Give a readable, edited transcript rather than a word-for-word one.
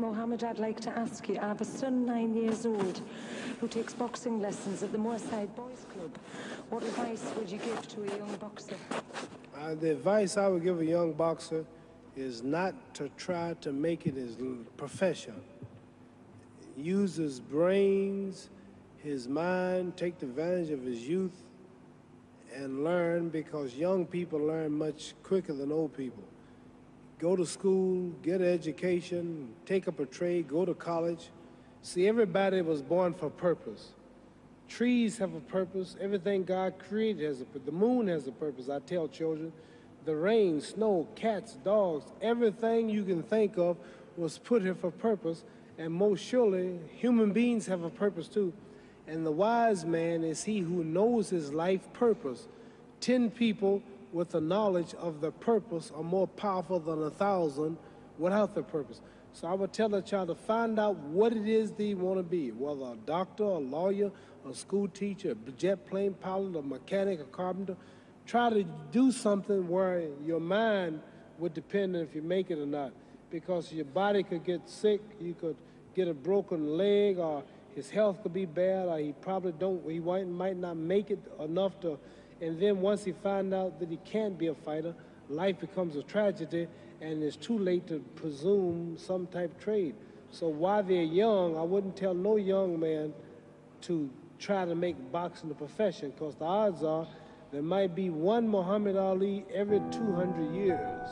Mohammed, I'd like to ask you, I have a son 9 years old who takes boxing lessons at the Moorside Boys Club. What advice would you give to a young boxer? The advice I would give a young boxer is not to try to make it his profession. Use his brains, his mind, take advantage of his youth, and learn, because young people learn much quicker than old people. Go to school, get an education, take up a trade, go to college. See, everybody was born for a purpose. Trees have a purpose. Everything God created has a purpose. The moon has a purpose, I tell children. The rain, snow, cats, dogs, everything you can think of was put here for purpose. And most surely, human beings have a purpose too. And the wise man is he who knows his life purpose. 10 people with the knowledge of the purpose are more powerful than 1,000 without the purpose. So I would tell a child to find out what it is they want to be, whether a doctor, a lawyer, a school teacher, a jet plane pilot, a mechanic, a carpenter. Try to do something where your mind would depend on if you make it or not, because your body could get sick, you could get a broken leg, or his health could be bad, or he might not make it enough to, and then once he find out that he can't be a fighter, life becomes a tragedy, and it's too late to presume some type of trade. So while they're young, I wouldn't tell no young man to try to make boxing a profession, because the odds are there might be one Muhammad Ali every 200 years.